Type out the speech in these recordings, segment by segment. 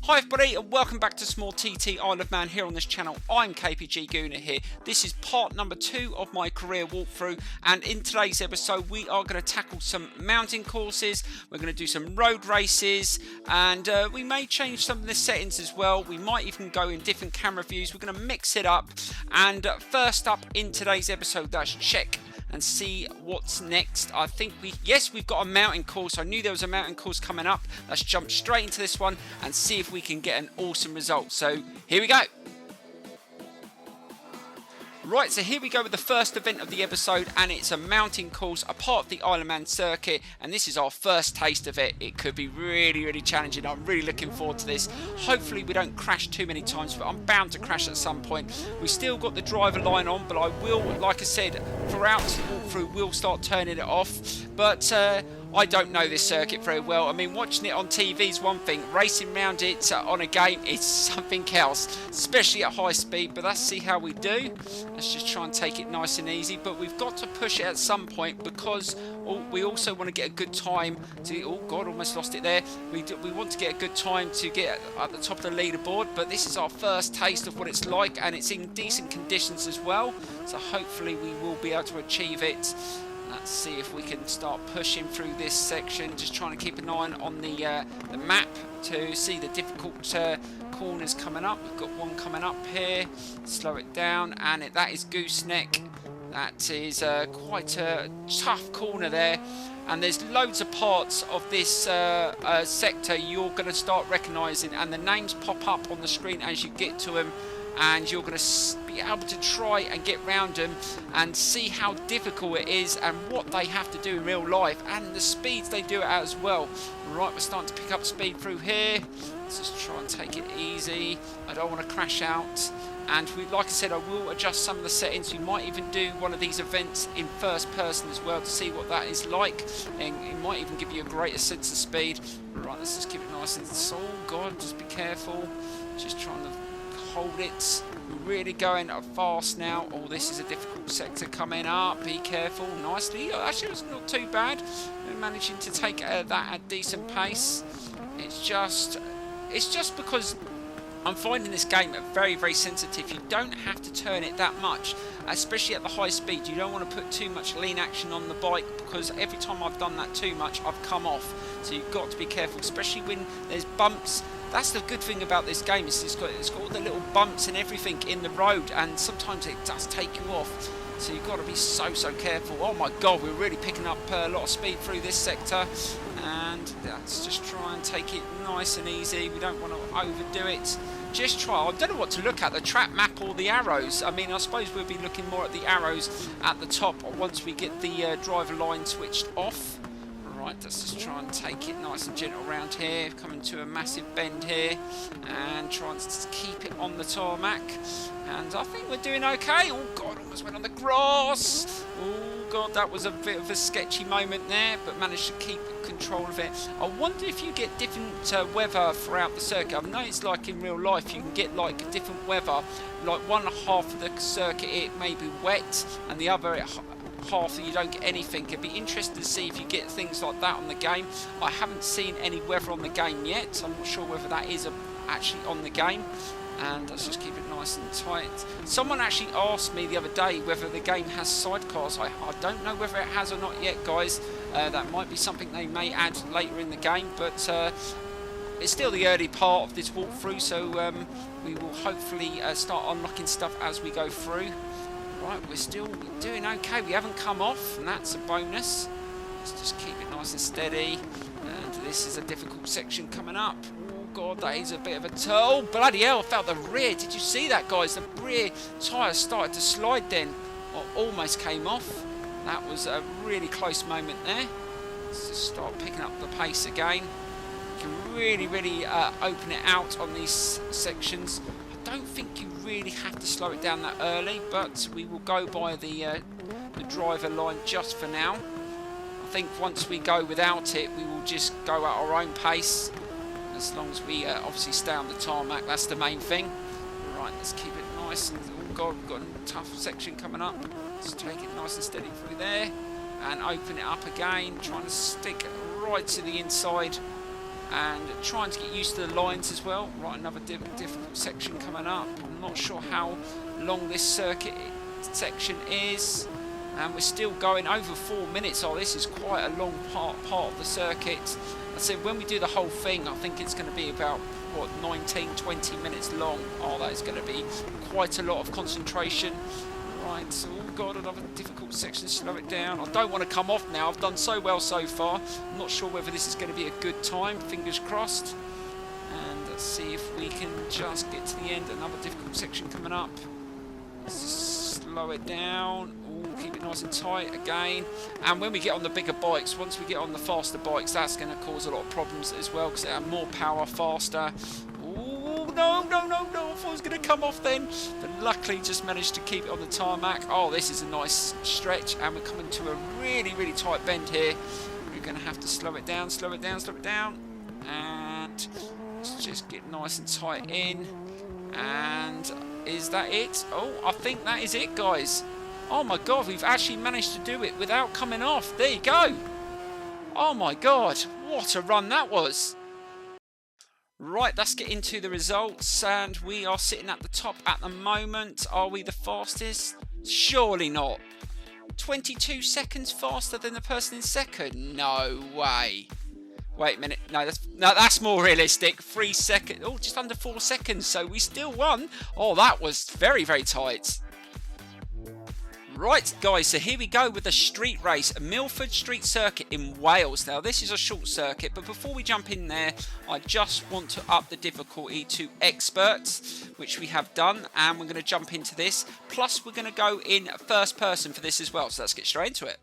Hi everybody and welcome back to Small TT Isle of Man here on this channel. I'm KPG-GOONER here. This is part number 2 of my career walkthrough, and in today's episode we are going to tackle some mountain courses, we're going to do some road races, and we may change some of the settings as well. We might even go in different camera views. We're going to mix it up, and first up in today's episode, let's check and see what's next. I think we've got a mountain course. I knew there was a mountain course coming up. Let's jump straight into this one and see if we can get an awesome result. So here we go. Right, so here we go with the first event of the episode, and it's a mountain course, a part of the Isle of Man circuit, and this is our first taste of it. It could be really challenging. I'm really looking forward to this. Hopefully we don't crash too many times, but I'm bound to crash at some point. We still got the driver line on, but I will, like I said, throughout the walkthrough, we'll start turning it off. But I don't know this circuit very well. I mean, watching it on TV is one thing. Racing around it on a game is something else, especially at high speed. But let's see how we do. Let's just try and take it nice and easy. But we've got to push it at some point because we also want to get a good time to... Oh, God, almost lost it there. We want to get a good time to get at the top of the leaderboard. But this is our first taste of what it's like, and it's in decent conditions as well. So hopefully we will be able to achieve it. Let's see if we can start pushing through this section. Just trying to keep an eye on the map to see the difficult corners coming up. We've got one coming up here. Slow it down, and that is Gooseneck. That is quite a tough corner there. And there's loads of parts of this sector you're going to start recognising, and the names pop up on the screen as you get to them. And you're going to be able to try and get round them and see how difficult it is and what they have to do in real life and the speeds they do it at as well. Right, we're starting to pick up speed through here. Let's just try and take it easy. I don't want to crash out. And like I said, I will adjust some of the settings. We might even do one of these events in first person as well to see what that is like. And it might even give you a greater sense of speed. Right, let's just keep it nice and... Oh, God, just be careful. Just trying to... hold it. We're really going fast now. Oh, this is a difficult sector coming up. Be careful. Nicely. Oh, actually, it's not too bad. We're managing to take that at decent pace. It's just because I'm finding this game very sensitive. You don't have to turn it that much, especially at the high speed. You don't want to put too much lean action on the bike, because every time I've done that too much, I've come off. So you've got to be careful, especially when there's bumps. That's the good thing about this game, is it's got all the little bumps and everything in the road, and sometimes it does take you off. So you've got to be so careful. Oh my God, we're really picking up a lot of speed through this sector, and let's just try and take it nice and easy. We don't want to overdo it. Just try. I don't know what to look at, the track map or the arrows. I mean, I suppose we'll be looking more at the arrows at the top once we get the driver line switched off. Right, let's just try and take it nice and gentle around here, coming to a massive bend here, and try and keep it on the tarmac. And I think we're doing okay. Oh God, almost went on the grass. Oh God, that was a bit of a sketchy moment there, but managed to keep control of it. I wonder if you get different weather throughout the circuit. I've noticed, like in real life, you can get like different weather. Like one half of the circuit it may be wet, and the other half that you don't get anything. It'd be interesting to see if you get things like that on the game. I haven't seen any weather on the game yet, so I'm not sure whether that is actually on the game. And let's just keep it nice and tight. Someone actually asked me the other day whether the game has sidecars. I don't know whether it has or not yet, guys. That might be something they may add later in the game, but it's still the early part of this walkthrough, so we will hopefully start unlocking stuff as we go through. Right, we're still doing okay. We haven't come off, and that's a bonus. Let's just keep it nice and steady. And this is a difficult section coming up. Oh God, that is a bit of a toe. Bloody hell, I felt the rear. Did you see that, guys? The rear tyre started to slide then, or almost came off. That was a really close moment there. Let's just start picking up the pace again. You can really open it out on these sections. I don't think you really have to slow it down that early, but we will go by the driver line just for now. I think once we go without it, we will just go at our own pace, as long as we obviously stay on the tarmac. That's the main thing. Right, let's keep it nice. And oh God, we've got a tough section coming up. Let's take it nice and steady through there and open it up again, trying to stick right to the inside. and trying to get used to the lines as well. Right, another difficult section coming up. I'm not sure how long this circuit section is, and we're still going over 4 minutes. Oh, this is quite a long part of the circuit. I said when we do the whole thing, I think it's going to be about, what, 19-20 minutes long. Oh, that is going to be quite a lot of concentration. Right, so oh god, another difficult section. Slow it down. I don't want to come off now. I've done so well so far. I'm not sure whether this is going to be a good time. Fingers crossed. And let's see if we can just get to the end. Another difficult section coming up. Let's just slow it down. Ooh, keep it nice and tight again. And when we get on the bigger bikes, once we get on the faster bikes, that's going to cause a lot of problems as well because they have more power, faster. Ooh, no, I thought it was going to come off then. But luckily just managed to keep it on the tarmac. Oh, this is a nice stretch. And we're coming to a really, really tight bend here. We're going to have to slow it down. And let's just get nice and tight in. And is that it? Oh, I think that is it, guys. Oh my god, we've actually managed to do it without coming off. There you go. Oh my god, what a run that was. Right, let's get into the results, and we are sitting at the top at the moment. Are we the fastest? Surely not. 22 seconds faster than the person in second? No way. Wait a minute. No, that's more realistic. 3 seconds. Oh, just under 4 seconds. So we still won. Oh, that was very, very tight. Right, guys, so here we go with the street race, Milford Street Circuit in Wales. Now, this is a short circuit, but before we jump in there, I just want to up the difficulty to experts, which we have done, and we're going to jump into this. Plus, we're going to go in first person for this as well, so let's get straight into it.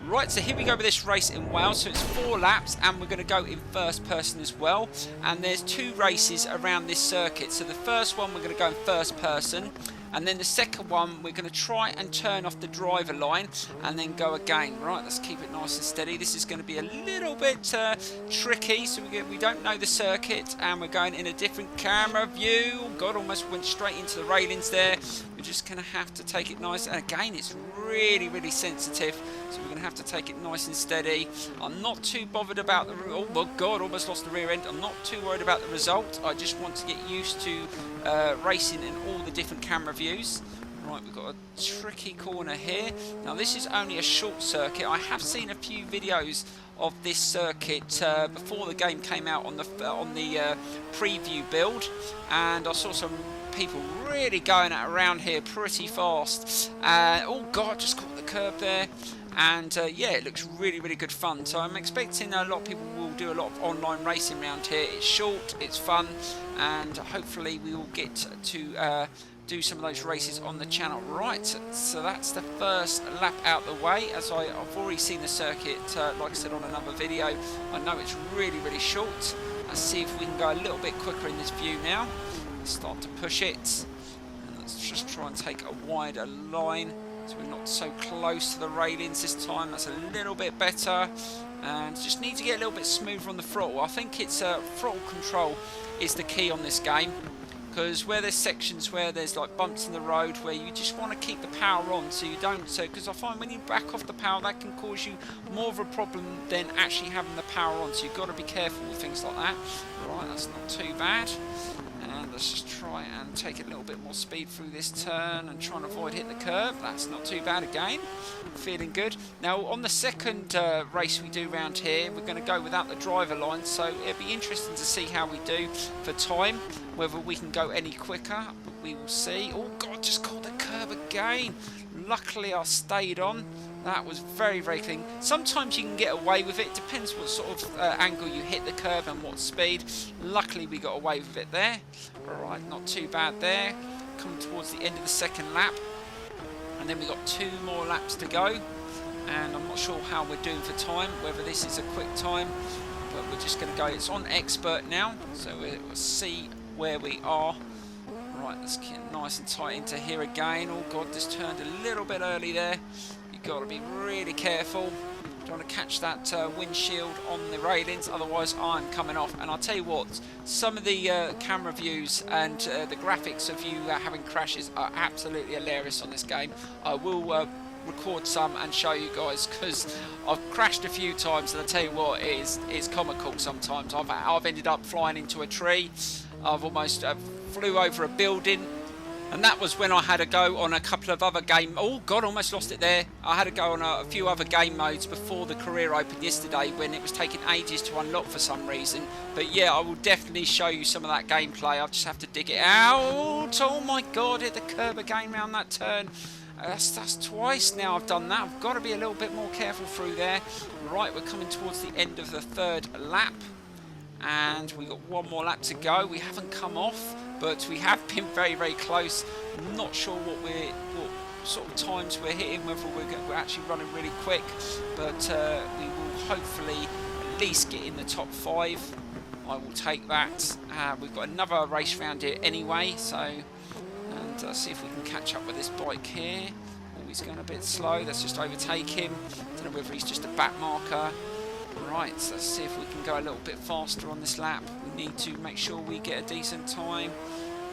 Right, so here we go with this race in Wales. So it's 4 laps, and we're going to go in first person as well. And there's 2 races around this circuit. So the first one, we're going to go in first person. And then the second one, we're going to try and turn off the driver line and then go again. Right, let's keep it nice and steady. This is going to be a little bit tricky. So we don't know the circuit, and we're going in a different camera view. Oh God, almost went straight into the railings there. We're just going to have to take it nice. And again, it's really, really sensitive. So we're going to have to take it nice and steady. I'm not too bothered about the... Oh my God, almost lost the rear end. I'm not too worried about the result. I just want to get used to racing in all the different camera views. Right, we've got a tricky corner here. Now, this is only a short circuit. I have seen a few videos of this circuit before the game came out on the preview build, and I saw some people really going around here pretty fast. Oh God, just caught the curb there. And yeah, it looks really, really good fun. So I'm expecting a lot of people will do a lot of online racing around here. It's short, it's fun, and hopefully we will get to do some of those races on the channel. Right, so that's the first lap out the way. As I've already seen the circuit, like I said on another video, I know it's really, really short. Let's see if we can go a little bit quicker in this view now. Let's start to push it. And let's just try and take a wider line, so we're not so close to the railings this time. That's a little bit better. And just need to get a little bit smoother on the throttle. I think it's throttle control is the key on this game, because where there's sections where there's like bumps in the road where you just want to keep the power on, so you don't, because I find when you back off the power, that can cause you more of a problem than actually having the power on, so you've got to be careful with things like that. Right, that's not too bad. And let's just try and take a little bit more speed through this turn and try and avoid hitting the curb. That's not too bad again. Feeling good. Now, on the second race we do around here, we're going to go without the driver line, so it'll be interesting to see how we do for time, whether we can go any quicker, but we will see. Oh God, just caught the curb again. Luckily I stayed on. That was very, very clean. Sometimes you can get away with it. Depends what sort of angle you hit the curb and what speed. Luckily we got away with it there. Alright, not too bad there. Coming towards the end of the second lap. And then we've got 2 more laps to go. And I'm not sure how we're doing for time, whether this is a quick time. But we're just going to go. It's on expert now, so we'll see where we are. Right, let's get nice and tight into here again. Oh God, this turned a little bit early there. You've got to be really careful. Don't want to catch that windshield on the railings, otherwise I'm coming off. And I'll tell you what, some of the camera views and the graphics of you having crashes are absolutely hilarious on this game. I will record some and show you guys, because I've crashed a few times, and I tell you what, it's comical sometimes. I've ended up flying into a tree. I've almost flew over a building. And that was when I had a go on a couple of other game. Oh God, almost lost it there. I had a go on a few other game modes before the career opened yesterday, when it was taking ages to unlock for some reason. But yeah, I will definitely show you some of that gameplay. I'll just have to dig it out. Oh my God, hit the curb again round that turn. That's twice now I've done that. I've got to be a little bit more careful through there. Right, we're coming towards the end of the third lap. And we've got one more lap to go. We haven't come off, but we have been very, very close. I'm not sure what sort of times we're hitting, whether we're actually running really quick, but we will hopefully at least get in the top 5. I will take that. We've got another race round here anyway, so, and see if we can catch up with this bike here. Oh, he's going a bit slow. Let's just overtake him. Don't know whether he's just a back marker. Right, so let's see if we can go a little bit faster on this lap. We need to make sure we get a decent time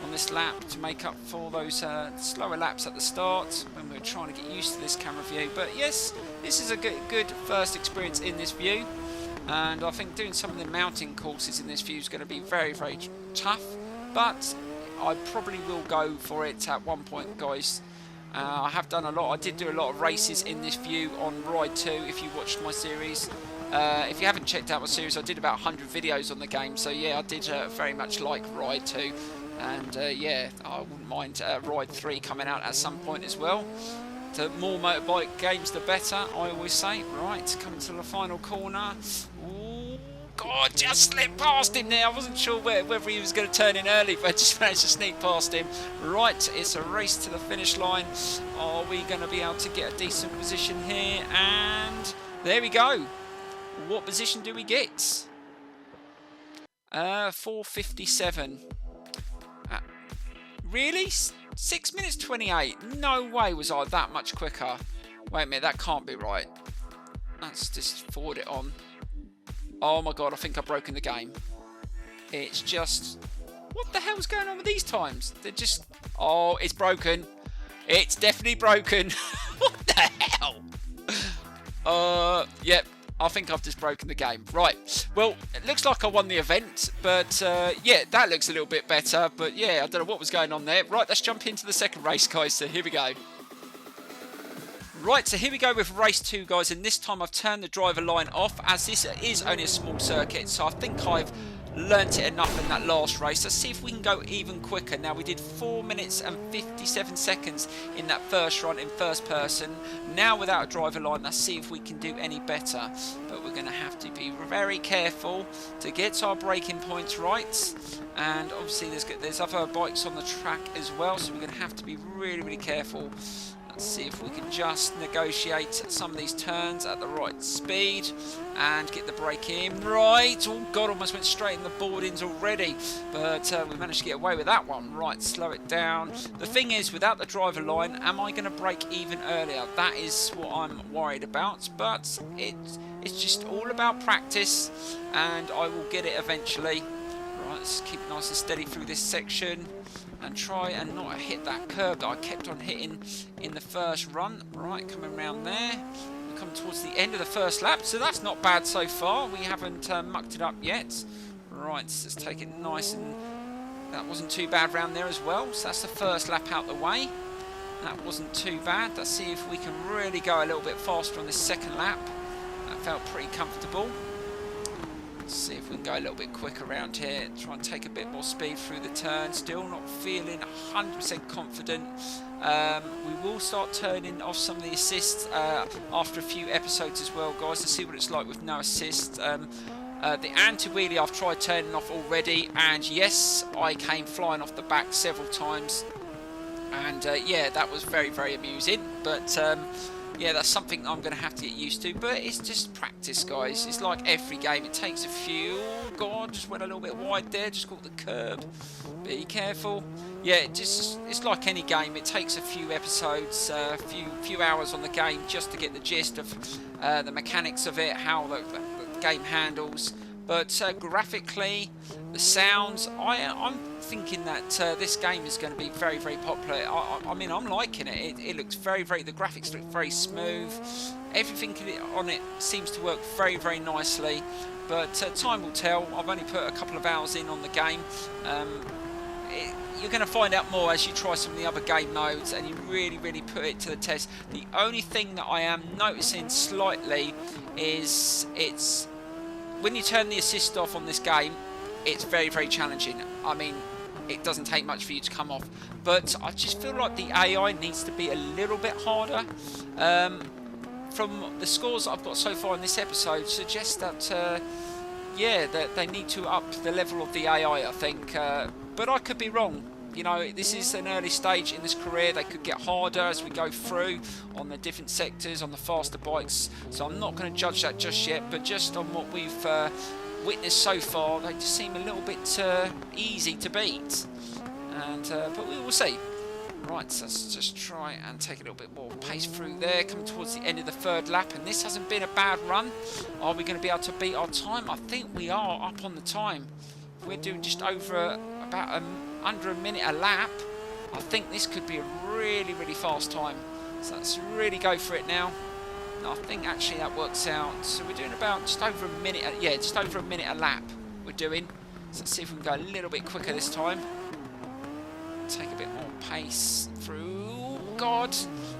on this lap to make up for those slower laps at the start when we're trying to get used to this camera view. But yes, this is a good first experience in this view, and I think doing some of the mountain courses in this view is going to be very, very tough, but I probably will go for it at one point, guys. I have done a lot. I did do a lot of races in this view on Ride 2, if you watched my series. If you haven't checked out my series, I did about 100 videos on the game, so yeah, I did very much like Ride 2, and yeah, I wouldn't mind Ride 3 coming out at some point as well. The more motorbike games, the better, I always say. Right, coming to the final corner. Ooh, God, just slipped past him there. I wasn't sure whether he was going to turn in early, but I just managed to sneak past him. Right, it's a race to the finish line. Are we going to be able to get a decent position here? And there we go. What position do we get? 4:57. Really? 6 minutes 28? No way was I that much quicker. Wait a minute, that can't be right. Let's just forward it on. Oh my God, I think I've broken the game. It's just... What the hell's going on with these times? They're just... Oh, it's broken. It's definitely broken. What the hell? Yep. I think I've just broken the game. Right, well, it looks like I won the event, but yeah, that looks a little bit better, but yeah, I don't know what was going on there. Right, let's jump into the second race, guys, so here we go. Right, so here we go with race 2, guys, and this time I've turned the driver line off, as this is only a small circuit, so I think I've learnt it enough in that last race. Let's see if we can go even quicker. Now, we did 4 minutes and 57 seconds in that first run in first person. Now, without a driver line, let's see if we can do any better. But we're going to have to be very careful to get our braking points right. And obviously, there's other bikes on the track as well, so we're going to have to be really, really careful. Let's see if we can just negotiate some of these turns at the right speed and get the brake in right. Oh God, almost went straight in the boardings already, but we managed to get away with that one. Right, slow it down. The thing is, without the driver line, am I going to brake even earlier? That is what I'm worried about, but it's just all about practice, and I will get it eventually. Right, let's keep nice and steady through this section and try and not hit that curb that I kept on hitting in the first run. Right, coming around there. We're coming towards the end of the first lap, so that's not bad so far. We haven't mucked it up yet. Right, let's take it nice, and that wasn't too bad round there as well. So that's the first lap out the way. That wasn't too bad. Let's see if we can really go a little bit faster on this second lap. That felt pretty comfortable. Let's see if we can go a little bit quicker around here. Try and take a bit more speed through the turn. Still not feeling 100% confident. We will start turning off some of the assists after a few episodes as well, guys, to see what it's like with no assist. The anti-wheelie I've tried turning off already, and yes, I came flying off the back several times. And yeah, that was very, very amusing. But yeah, that's something I'm going to have to get used to, but it's just practice, guys. It's like every game. It takes a few... Oh, God, just went a little bit wide there. Just caught the curb. Be careful. Yeah, it's like any game. It takes a few episodes, a few hours on the game just to get the gist of the mechanics of it, how the game handles. But graphically, the sounds, I'm thinking that this game is going to be very, very popular. I mean, I'm liking it. It looks very, the graphics look very smooth. Everything on it seems to work very, very nicely. But time will tell. I've only put a couple of hours in on the game. You're going to find out more as you try some of the other game modes and you really, really put it to the test. The only thing that I am noticing slightly is when you turn the assist off on this game, it's very, very challenging. I mean, it doesn't take much for you to come off, but I just feel like the AI needs to be a little bit harder. From the scores that I've got so far in this episode suggest that yeah, that they need to up the level of the AI, I think, but I could be wrong. You know, this is an early stage in this career. They could get harder as we go through on the different sectors, on the faster bikes. So I'm not going to judge that just yet, but just on what we've witnessed so far, they just seem a little bit easy to beat. And but we will see. Right, so let's just try and take a little bit more pace through there, coming towards the end of the third lap, and this hasn't been a bad run. Are we going to be able to beat our time? I think we are up on the time. We're doing just over about under a minute a lap. I think this could be a really, really fast time. So let's really go for it now. And I think actually that works out. So we're doing about just over a minute, yeah, just over a minute a lap we're doing. So let's see if we can go a little bit quicker this time. Take a bit more pace through. Oh, God,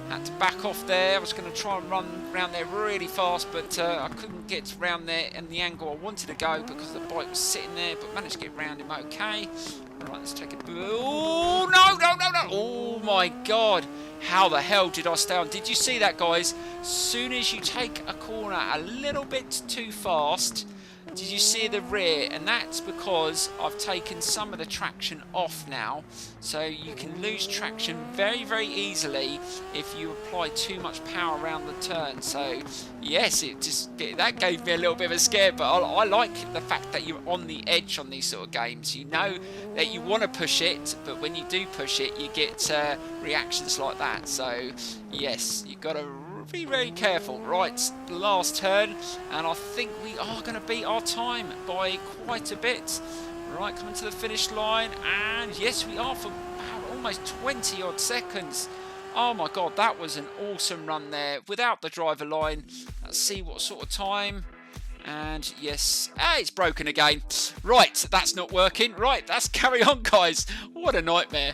had to back off there. I was going to try and run around there really fast, but I couldn't get around there in the angle I wanted to go because the bike was sitting there, but managed to get around him okay. Right, let's take it. Oh, no, no, no, no. Oh, my God. How the hell did I stay on? Did you see that, guys? As soon as you take a corner a little bit too fast, did you see the rear? And that's because I've taken some of the traction off now. So you can lose traction very, very easily if you apply too much power around the turn. So yes, that gave me a little bit of a scare, but I like the fact that you're on the edge on these sort of games. You know that you want to push it, but when you do push it, you get reactions like that. So yes, you've got to be very careful. Right, last turn, and I think we are going to beat our time by quite a bit. Right, coming to the finish line, and yes, we are for about almost 20 odd seconds. Oh my God, that was an awesome run there without the driver line. Let's see what sort of time. And yes, it's broken again. Right, that's not working. Right, let's carry on, guys. What a nightmare.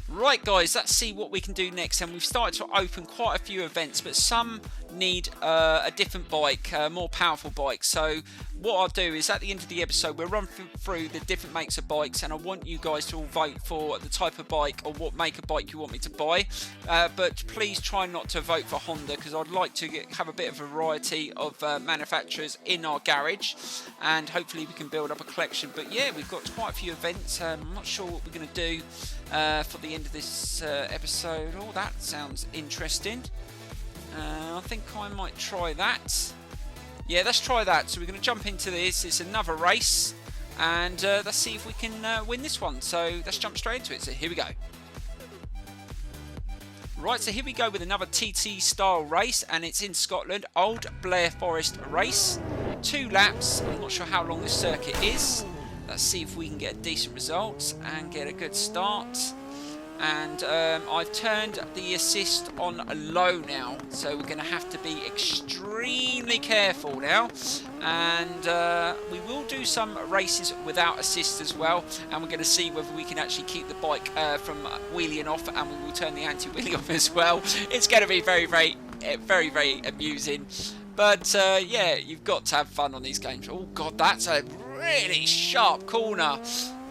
Right, guys, let's see what we can do next. And we've started to open quite a few events, but some need a different bike, a more powerful bike. So what I'll do is at the end of the episode, we'll run through the different makes of bikes, and I want you guys to all vote for the type of bike or what make of bike you want me to buy. But please try not to vote for Honda, because I'd like to have a bit of variety of manufacturers in our garage, and hopefully we can build up a collection. But yeah, we've got quite a few events. I'm not sure what we're going to do for the end of this episode. Oh, that sounds interesting. I think I might try that. Yeah, let's try that. So we're going to jump into this. It's another race, and let's see if we can win this one. So let's jump straight into it. So here we go. Right, so here we go with another TT style race, and it's in Scotland. Old Blair Forest race. 2 laps. I'm not sure how long this circuit is. Let's see if we can get decent results and get a good start. And I've turned the assist on low now, so we're going to have to be extremely careful now. And we will do some races without assist as well, and we're going to see whether we can actually keep the bike from wheeling off, and we will turn the anti-wheelie off as well. It's going to be very, very amusing. But yeah, you've got to have fun on these games. Oh God, that's a really sharp corner.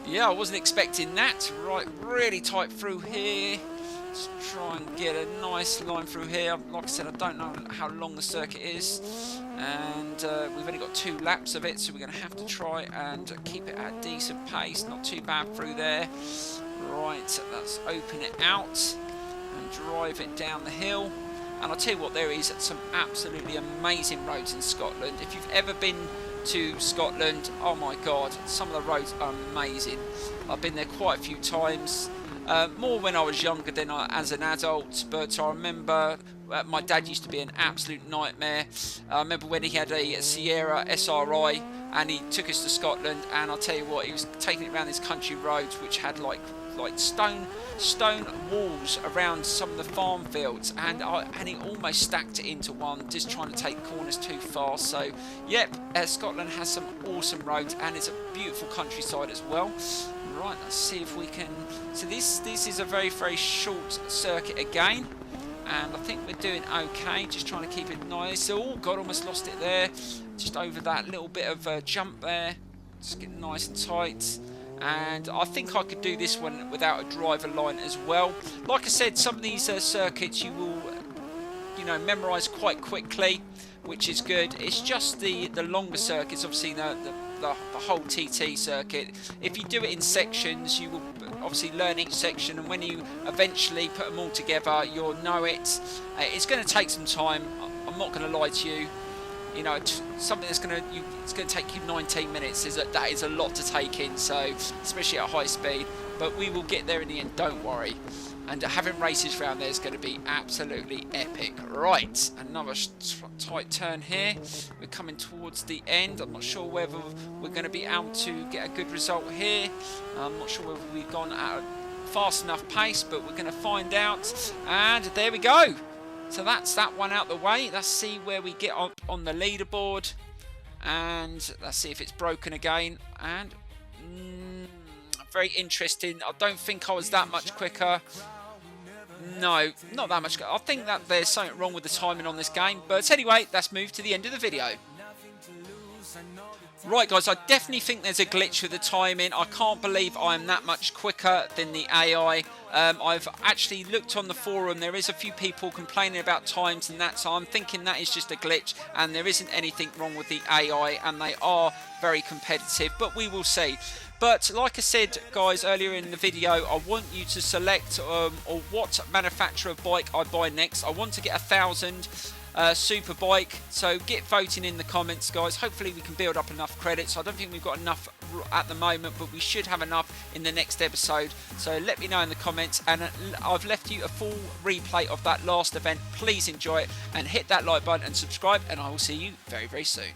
Yeah, I wasn't expecting that. Right, really tight through here. Let's try and get a nice line through here. Like I said, I don't know how long the circuit is, and we've only got 2 laps of it, so we're going to have to try and keep it at a decent pace. Not too bad through there. Right, let's open it out and drive it down the hill. And I'll tell you what, there is some absolutely amazing roads in Scotland. If you've ever been to Scotland, oh my God, some of the roads are amazing. I've been there quite a few times. more when I was younger than as an adult, but I remember my dad used to be an absolute nightmare. I remember when he had a Sierra SRI and he took us to Scotland, and I'll tell you what, he was taking it around these country roads which had like stone walls around some of the farm fields, and he almost stacked it into one, just trying to take corners too fast. So yep, Scotland has some awesome roads, and it's a beautiful countryside as well. Right, let's see if we can. So this is a very short circuit again, and I think we're doing okay, just trying to keep it nice. So, oh god, almost lost it there, just over that little bit of jump there. Just get nice and tight. And I think I could do this one without a driver line as well. Like I said, some of these circuits you will, memorise quite quickly, which is good. It's just the longer circuits, obviously the whole TT circuit. If you do it in sections, you will obviously learn each section, and when you eventually put them all together, you'll know it. It's going to take some time. I'm not going to lie to you. Something that's it's going to take you 19 minutes. That is a lot to take in, so especially at high speed. But we will get there in the end, don't worry. And having races around there is going to be absolutely epic. Right, another tight turn here. We're coming towards the end. I'm not sure whether we're going to be able to get a good result here. I'm not sure whether we've gone at a fast enough pace, but we're going to find out. And there we go. So that's that one out the way. Let's see where we get up on the leaderboard, and let's see if it's broken again. And very interesting. I don't think I was that much quicker. No, not that much. I think that there's something wrong with the timing on this game. But anyway, let's move to the end of the video. Right guys, I definitely think there's a glitch with the timing. I can't believe I'm that much quicker than the AI. I've actually looked on the forum. There is a few people complaining about times and that, so I'm thinking that is just a glitch and there isn't anything wrong with the AI, and they are very competitive, but we will see. But like I said guys earlier in the video, I want you to select or what manufacturer of bike I buy next. I want to get 1,000 super bike, so get voting in the comments guys. Hopefully we can build up enough credits. I don't think we've got enough at the moment, but we should have enough in the next episode, so let me know in the comments. And I've left you a full replay of that last event. Please enjoy it and hit that like button and subscribe, and I will see you very soon.